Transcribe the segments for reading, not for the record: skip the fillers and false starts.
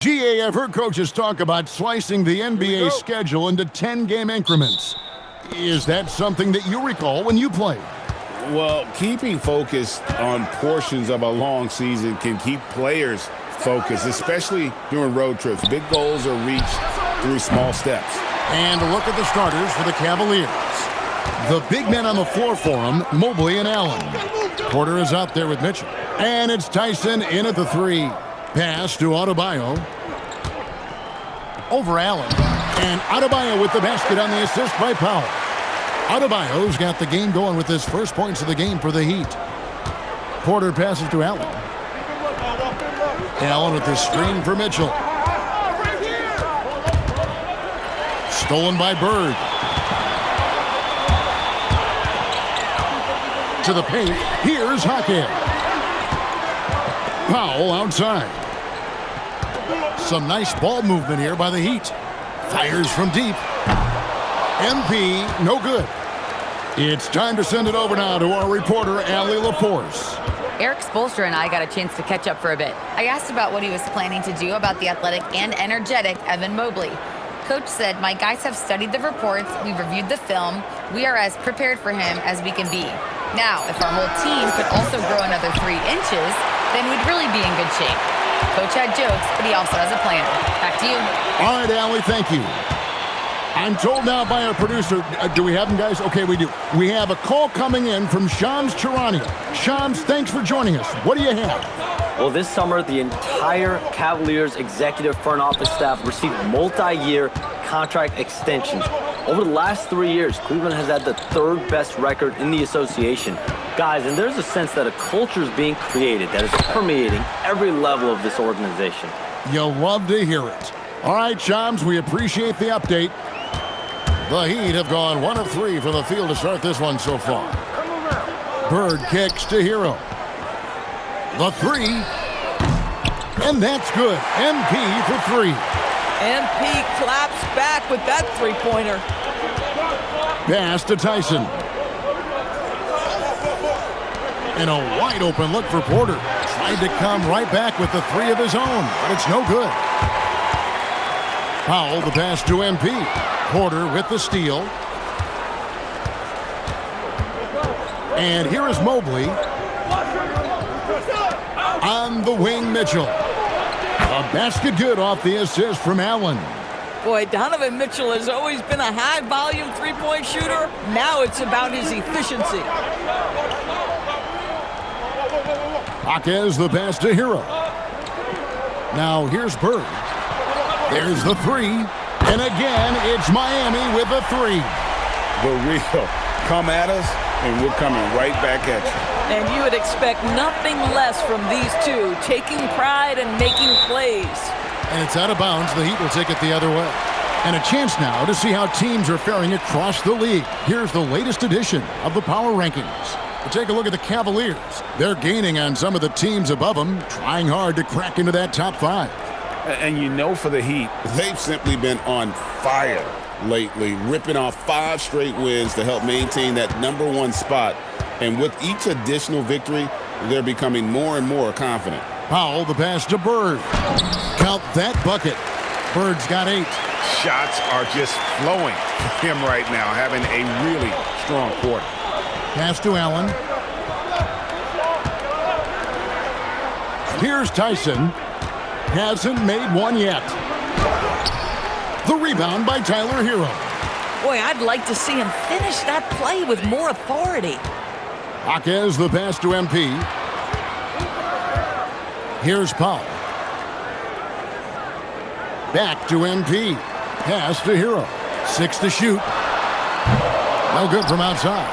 GA, I've heard coaches talk about slicing the NBA schedule into 10-game increments. Is that something that you recall when you played? Well, keeping focused on portions of a long season can keep players focused, especially during road trips. Big goals are reached through small steps. And a look at the starters for the Cavaliers. The big men on the floor for them, Mobley and Allen. Porter is out there with Mitchell. And it's Tyson in at the three. Pass to Adebayo. Over Allen. And Adebayo with the basket on the assist by Powell. Adebayo's got the game going with his first points of the game for the Heat. Porter passes to Allen. Allen with the screen for Mitchell. Stolen by Bird. To the paint. Here's Hackett. Powell outside. Some nice ball movement here by the Heat. Fires from deep. MP, no good. It's time to send it over now to our reporter, Allie LaForce. Eric Spoelstra and I got a chance to catch up for a bit. I asked about what he was planning to do about the athletic and energetic Evan Mobley. Coach said, "My guys have studied the reports, we've reviewed the film, we are as prepared for him as we can be. Now, if our whole team could also grow another 3 inches, then we'd really be in good shape." Coach had jokes, but he also has a plan. Back to you. All right, Allie, thank you. I'm told now by our producer, do we have him, guys? Okay, we do. We have a call coming in from Shams Charania. Shams, thanks for joining us. What do you have? Well, this summer, the entire Cavaliers executive front office staff received multi-year contract extensions. Over the last 3 years, Cleveland has had the 3rd best record in the association. Guys, and there's a sense that a culture is being created that is permeating every level of this organization. You'll love to hear it. All right, Shams, we appreciate the update. The Heat have gone 1 of 3 from the field to start this one so far. Bird kicks to Hero. The 3. And that's good. MP for 3. MP claps back with that three-pointer. Pass to Tyson. And a wide open look for Porter. Tried to come right back with the 3 of his own, but it's no good. Powell, the pass to MP. Porter with the steal. And here is Mobley. On the wing, Mitchell. A basket good off the assist from Allen. Boy, Donovan Mitchell has always been a high-volume three-point shooter. Now it's about his efficiency. Jaquez the pass to Hero. Now here's Bird. There's the 3. And again, it's Miami with a 3. The real. Come at us, and we're coming right back at you. And you would expect nothing less from these two, taking pride and making plays. And it's out of bounds. The Heat will take it the other way. And a chance now to see how teams are faring across the league. Here's the latest edition of the Power Rankings. We'll take a look at the Cavaliers. They're gaining on some of the teams above them, trying hard to crack into that top 5. And you know, for the Heat, they've simply been on fire lately, ripping off 5 straight wins to help maintain that #1 spot. And with each additional victory, they're becoming more and more confident. Powell, the pass to Bird. Count that bucket. Bird's got 8. Shots are just flowing for him right now, having a really strong quarter. Pass to Allen. Here's Tyson. Hasn't made one yet. The rebound by Tyler Hero. Boy, I'd like to see him finish that play with more authority. Jaquez the pass to MP. Here's Powell. Back to MP. Pass to Hero. 6 to shoot. No good from outside.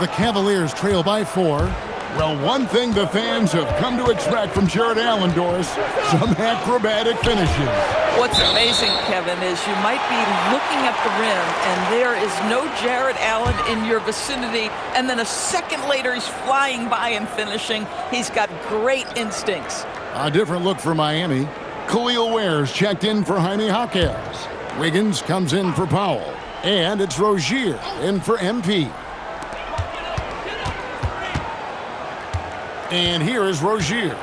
The Cavaliers trail by 4. Well, one thing the fans have come to expect from Jared Allen, Doris, some acrobatic finishes. What's amazing, Kevin, is you might be looking at the rim and there is no Jared Allen in your vicinity, and then a second later he's flying by and finishing. He's got great instincts. A different look for Miami. Khalil Ware's checked in for Jaime Jaquez. Wiggins comes in for Powell. And it's Rozier in for MP. And here is Rozier.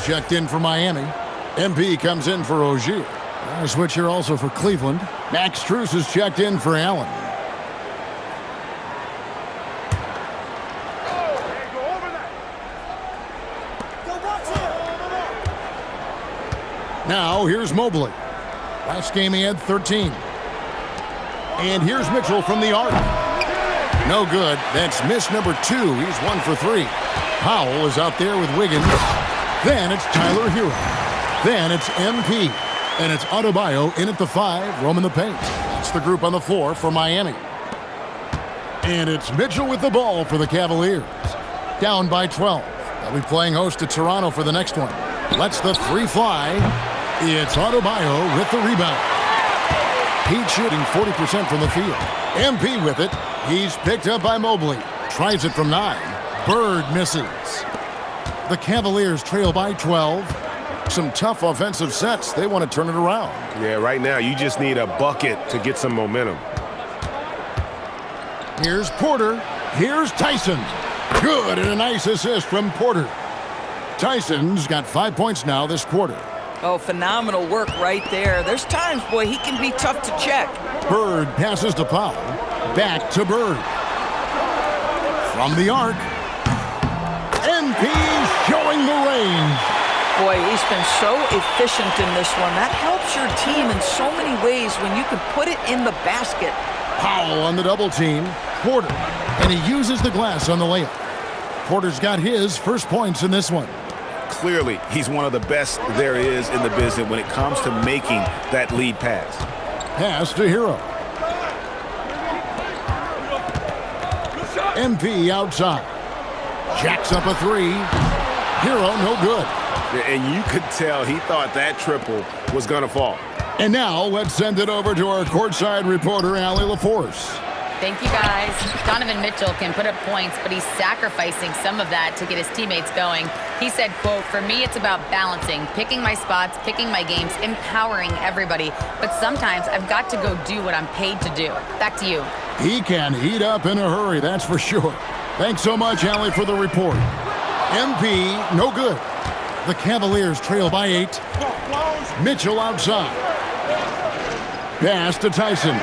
Allen's checked in for Miami. MP comes in for Ogier. A switch here also for Cleveland. Max Strus is checked in for Allen. Now here's Mobley. Last game he had 13. And here's Mitchell from the arc. No good. That's miss number 2. He's 1 for 3. Powell is out there with Wiggins. Then it's Tyler Hero. Then it's MP. And it's Adebayo in at the 5, roaming the paint. That's the group on the floor for Miami. And it's Mitchell with the ball for the Cavaliers. Down by 12. They'll be playing host to Toronto for the next one. Lets the 3 fly. It's Adebayo with the rebound. Heat shooting 40% from the field. MP with it. He's picked up by Mobley. Tries it from 9. Bird misses. The Cavaliers trail by 12. Some tough offensive sets. They want to turn it around. Yeah, right now you just need a bucket to get some momentum. Here's Porter. Here's Tyson. Good, and a nice assist from Porter. Tyson's got 5 points now this quarter. Oh, phenomenal work right there. There's times, boy, he can be tough to check. Bird passes to Powell. Back to Bird. From the arc. MP showing the range. Boy, he's been so efficient in this one. That helps your team in so many ways when you can put it in the basket. Powell on the double team. Porter. And he uses the glass on the layup. Porter's got his first points in this one. Clearly, he's one of the best there is in the business when it comes to making that lead pass. Pass to Hero. MP outside. Jacks up a 3. Hero no good. And you could tell he thought that triple was going to fall. And now let's send it over to our courtside reporter, Allie LaForce. Thank you, guys. Donovan Mitchell can put up points, but he's sacrificing some of that to get his teammates going. He said, quote, "For me, it's about balancing, picking my spots, picking my games, empowering everybody. But sometimes I've got to go do what I'm paid to do." Back to you. He can heat up in a hurry, that's for sure. Thanks so much, Allie, for the report. MP, no good. The Cavaliers trail by 8. Mitchell outside. Pass to Tyson.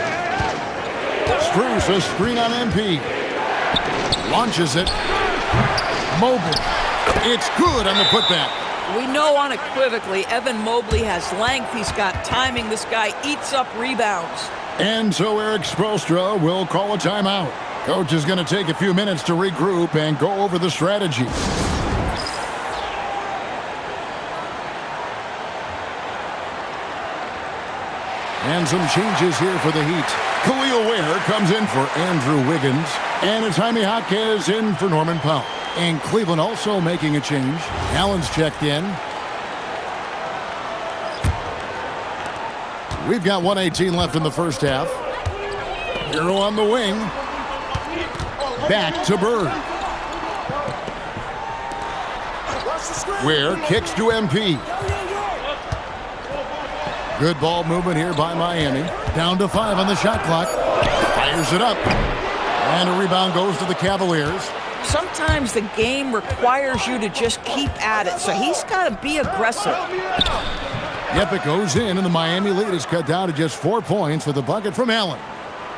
Strus a screen on MP. Launches it. Mobley. It's good on the putback. We know unequivocally Evan Mobley has length. He's got timing. This guy eats up rebounds. And so Eric Spoelstra will call a timeout. Coach is going to take a few minutes to regroup and go over the strategy. And some changes here for the Heat. Khalil Ware comes in for Andrew Wiggins. And it's Jaime Jaquez in for Norman Powell. And Cleveland also making a change. Allen's checked in. We've got 1:18 left in the first half. Hero on the wing. Back to Bird. Ware kicks to MP. Good ball movement here by Miami. Down to 5 on the shot clock. Fires it up. And a rebound goes to the Cavaliers. Sometimes the game requires you to just keep at it, so he's got to be aggressive. Yep, it goes in, and the Miami lead is cut down to just 4 points with a bucket from Allen.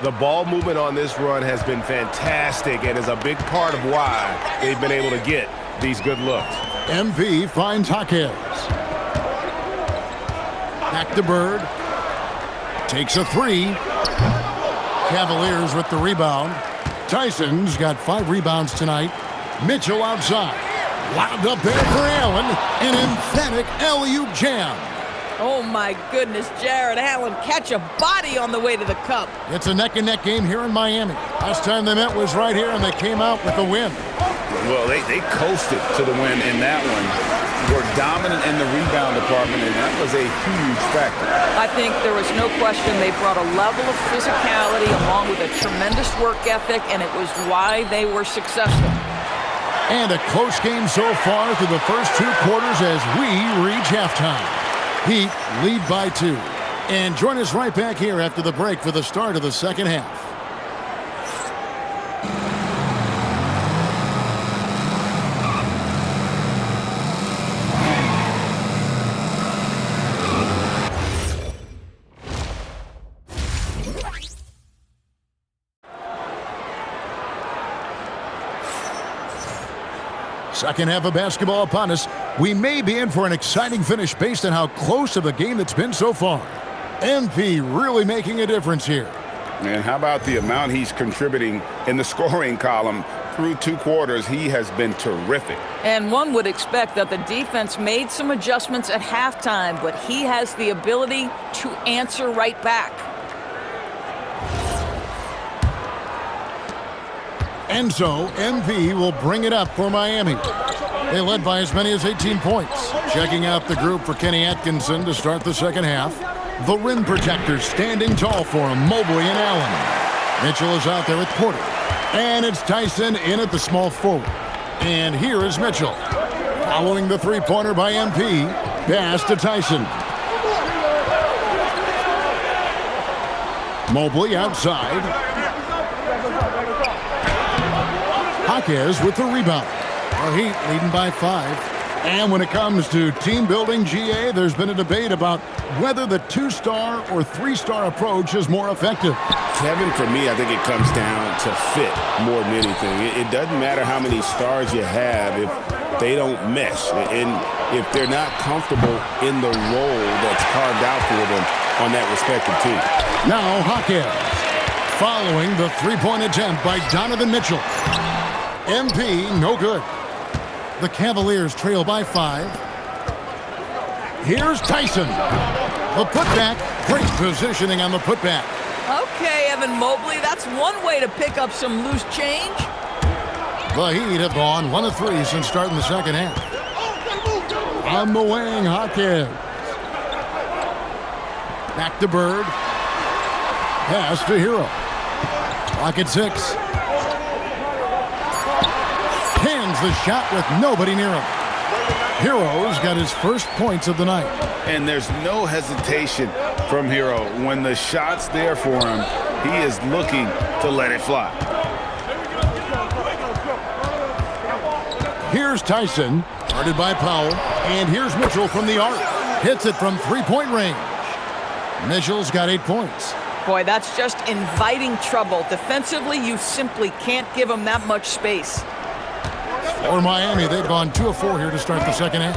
The ball movement on this run has been fantastic and is a big part of why they've been able to get these good looks. MP finds Jaquez. Back to Bird. Takes a 3. Cavaliers with the rebound. Tyson's got 5 rebounds tonight. Mitchell outside. Wound up there for Allen. An emphatic alley-oop jam. Oh, my goodness, Jared Allen catch a body on the way to the cup. It's a neck-and-neck game here in Miami. Last time they met was right here, and they came out with a win. Well, they coasted to the win in that one. Were dominant in the rebound department, and that was a huge factor. I think there was no question they brought a level of physicality along with a tremendous work ethic, and it was why they were successful. And a close game so far through the first 2 quarters as we reach halftime. Heat lead by 2. And join us right back here after the break for the start of the second half. Second half of basketball upon us. We may be in for an exciting finish based on how close of a game that's been so far. MP really making a difference here. And how about the amount he's contributing in the scoring column? Through 2 quarters, he has been terrific. And one would expect that the defense made some adjustments at halftime, but he has the ability to answer right back. And so, MP will bring it up for Miami. They led by as many as 18 points. Checking out the group for Kenny Atkinson to start the second half. The rim protectors standing tall for him, Mobley and Allen. Mitchell is out there with Porter. And it's Tyson in at the small forward. And here is Mitchell. Following the three-pointer by MP. Pass to Tyson. Mobley outside. Jaquez with the rebound. The Heat leading by 5. And when it comes to team building, GA, there's been a debate about whether the 2-star or 3-star approach is more effective. Kevin, for me, I think it comes down to fit more than anything. It doesn't matter how many stars you have if they don't mesh. And if they're not comfortable in the role that's carved out for them on that respective team. Now Jaquez following the three-point attempt by Donovan Mitchell. MP, no good. The Cavaliers trail by 5. Here's Tyson. The putback. Great positioning on the putback. Okay, Evan Mobley, that's one way to pick up some loose change. The Heat have gone 1 of 3 since starting the second half. On the wing, Jaquez. Back to Bird. Pass to Hero. Clock at 6. Cans the shot with nobody near him. Hero's got his first points of the night. And there's no hesitation from Hero. When the shot's there for him, he is looking to let it fly. Here's Tyson, guarded by Powell. And here's Mitchell from the arc. Hits it from three-point range. Mitchell's got 8 points. Boy, that's just inviting trouble. Defensively, you simply can't give him that much space. For Miami, they've gone 2 of 4 here to start the second half.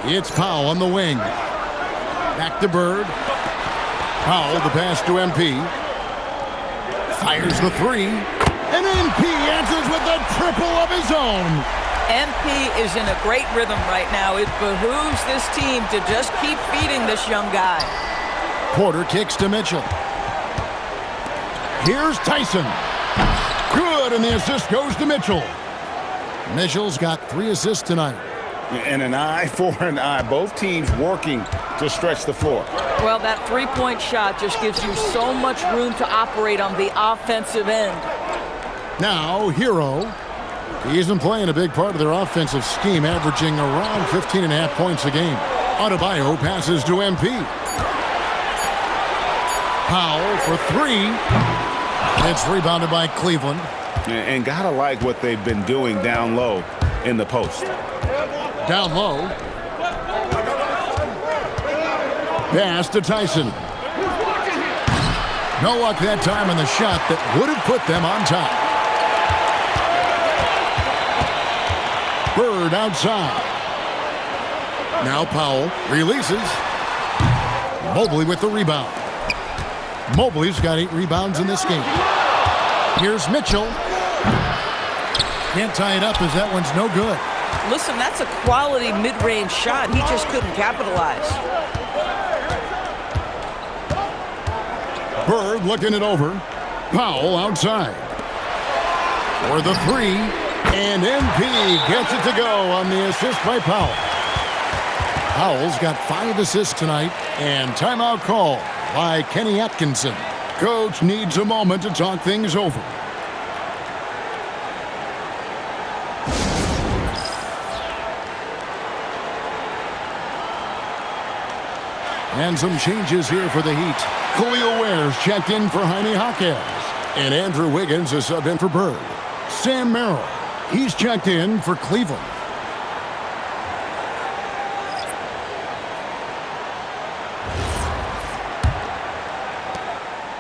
It's Powell on the wing. Back to Bird. Powell, the pass to MP. Fires the 3. And MP answers with a triple of his own. MP is in a great rhythm right now. It behooves this team to just keep feeding this young guy. Porter kicks to Mitchell. Here's Tyson. Good, and the assist goes to Mitchell. Mitchell's got 3 assists tonight. And an eye for an eye. Both teams working to stretch the floor. Well, that three-point shot just gives you so much room to operate on the offensive end. Now, Hero. He's been playing a big part of their offensive scheme, averaging around 15.5 points a game. Adebayo passes to MP. Powell for 3. It's rebounded by Cleveland. And gotta like what they've been doing down low in the post. Down low. Pass to Tyson. No luck that time on the shot that would have put them on top. Bird outside. Now Powell releases. Mobley with the rebound. Mobley's got 8 rebounds in this game. Here's Mitchell. Can't tie it up as that one's no good. Listen, that's a quality mid-range shot. He just couldn't capitalize. Bird looking it over. Powell outside. For the 3. And MP gets it to go on the assist by Powell. Powell's got 5 assists tonight. And timeout call by Kenny Atkinson. Coach needs a moment to talk things over. And some changes here for the Heat. Khalil Ware's checked in for Jaime Jaquez. And Andrew Wiggins is subbed in for Bird. Sam Merrill, he's checked in for Cleveland.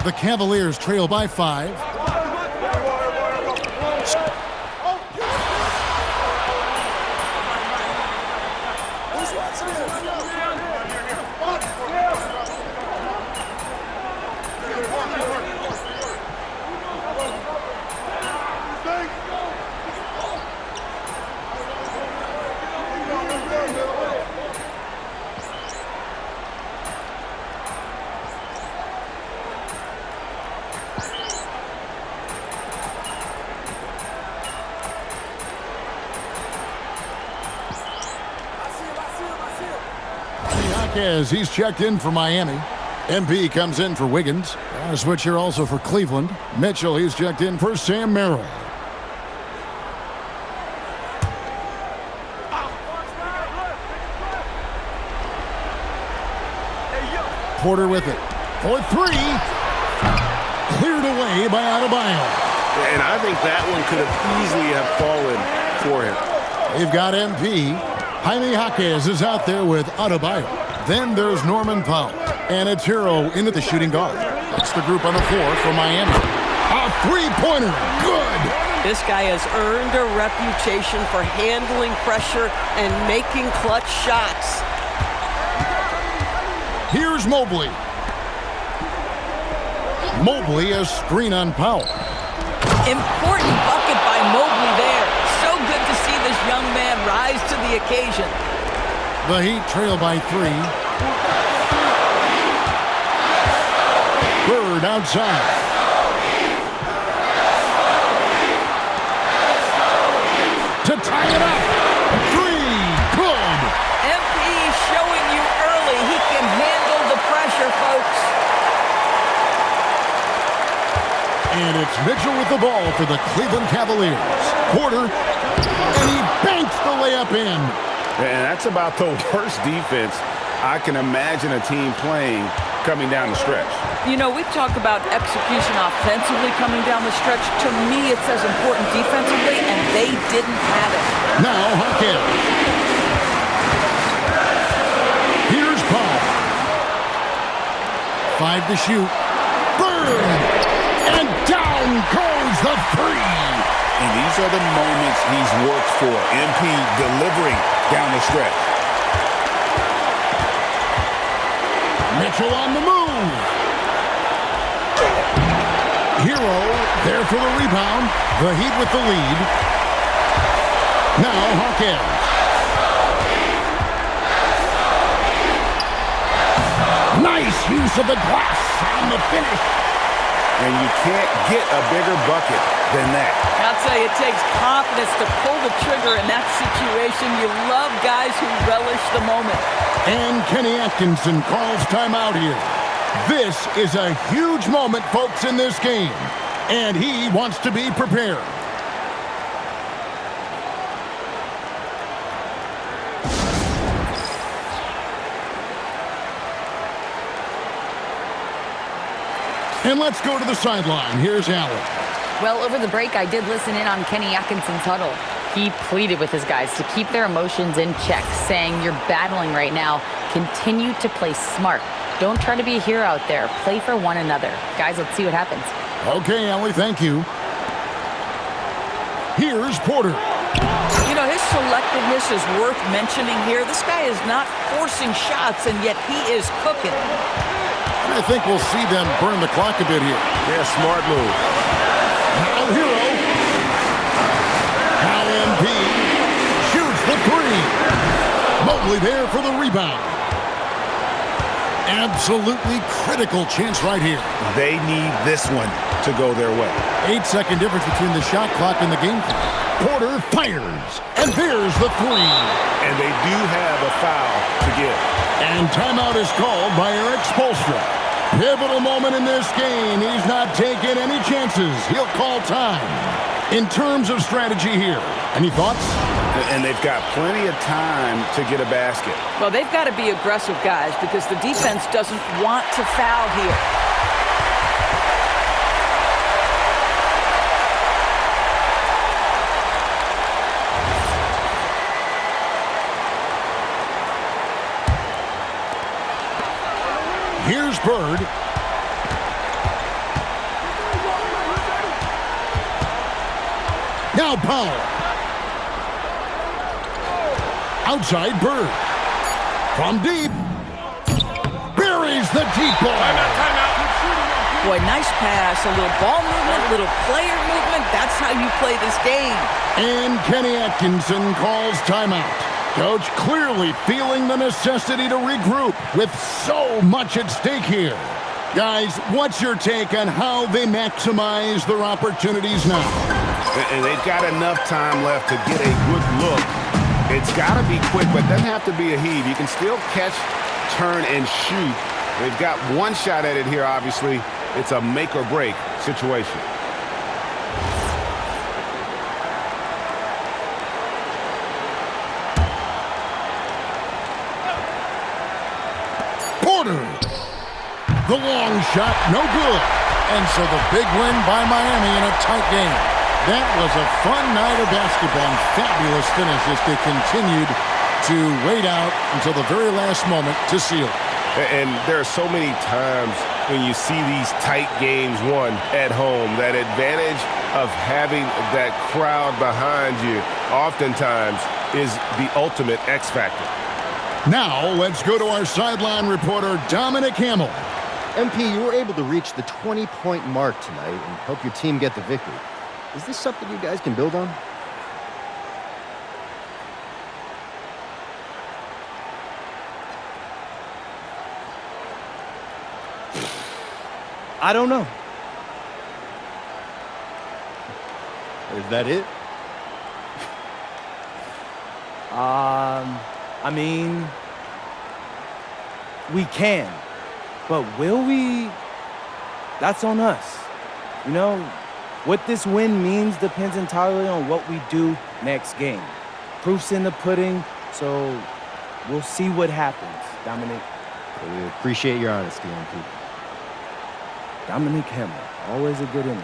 The Cavaliers trail by 5. Jaquez, he's checked in for Miami. MP comes in for Wiggins. A switch here also for Cleveland. Mitchell, he's checked in for Sam Merrill. Porter with it. For three. Cleared away by Adebayo. And I think that one could have easily have fallen for him. They've got MP. Jaime Jaquez is out there with Adebayo. Then there's Norman Powell. And it's Hero into the shooting guard. That's the group on the floor for Miami. A three-pointer. Good. This guy has earned a reputation for handling pressure and making clutch shots. Here's Mobley. Mobley, a screen on Powell. Important bucket by Mobley there. So good to see this young man rise to the occasion. The Heat trail by three. Bird outside. To tie it up. Three. Good. MP showing you early he can handle the pressure, folks. And it's Mitchell with the ball for the Cleveland Cavaliers. Porter. And he banks the layup in. And that's about the worst defense I can imagine a team playing coming down the stretch. You know, we talk about execution offensively coming down the stretch. To me, it's as important defensively, and they didn't have it. Now Hawkins. Here's Paul. 5 to shoot. Bird! And down goes the three. And these are the moments he's worked for. MP delivering down the stretch. Mitchell on the move. Hero there for the rebound. The Heat with the lead. Now Hawkins. Nice use of the glass on the finish. And you can't get a bigger bucket than that. I'll tell you, it takes confidence to pull the trigger in that situation. You love guys who relish the moment. And Kenny Atkinson calls timeout here. This is a huge moment, folks, in this game. And he wants to be prepared. And let's go to the sideline. Here's Allen. Well, over the break, I did listen in on Kenny Atkinson's huddle. He pleaded with his guys to keep their emotions in check, saying, "You're battling right now. Continue to play smart. Don't try to be a hero out there. Play for one another." Guys, let's see what happens. Okay, Ellie, thank you. Here's Porter. You know, his selectiveness is worth mentioning here. This guy is not forcing shots, and yet he is cooking. I think we'll see them burn the clock a bit here. Yeah, smart move. Now Hero. Now MP shoots the three. Mobley there for the rebound. Absolutely critical chance right here. They need this one to go their way. 8-second difference between the shot clock and the game clock. Porter fires. And there's the three. And they do have a foul to give. And timeout is called by Eric Spoelstra. Pivotal moment in this game. He's not taking any chances. He'll call time. In terms of strategy here, any thoughts? And they've got plenty of time to get a basket. Well, they've got to be aggressive, guys, because the defense doesn't want to foul here. Here's Bird. Now Powell. Outside Bird. From deep. Buries the deep ball. Boy, nice pass, a little ball movement, little player movement. That's how you play this game. And Kenny Atkinson calls timeout. Coach clearly feeling the necessity to regroup with so much at stake here. Guys, what's your take on how they maximize their opportunities now? And they've got enough time left to get a good look. It's got to be quick, but it doesn't have to be a heave. You can still catch turn and shoot. They've got one shot at it here, obviously. It's a make or break situation. Porter. The long shot, no good. And so the big win by Miami in a tight game. That was a fun night of basketball and fabulous finish as they continued to wait out until the very last moment to seal it. And there are so many times when you see these tight games won at home, that advantage of having that crowd behind you oftentimes is the ultimate X factor. Now let's go to our sideline reporter, Dominic Hamill. MP, you were able to reach the 20-point mark tonight and help your team get the victory. Is this something you guys can build on? I don't know. Is that it? I mean, we can, but will we? That's on us. You know, what this win means depends entirely on what we do next game. Proof's in the pudding, so we'll see what happens, Dominic. We appreciate your honesty, MP. Dominic Hamill, always a good interview.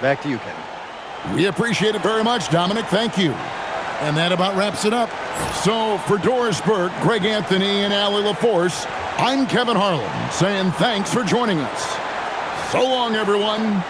Back to you, Kevin. We appreciate it very much, Dominic. Thank you. And that about wraps it up. So for Doris Burke, Greg Anthony, and Allie LaForce, I'm Kevin Harlan saying thanks for joining us. So long, everyone.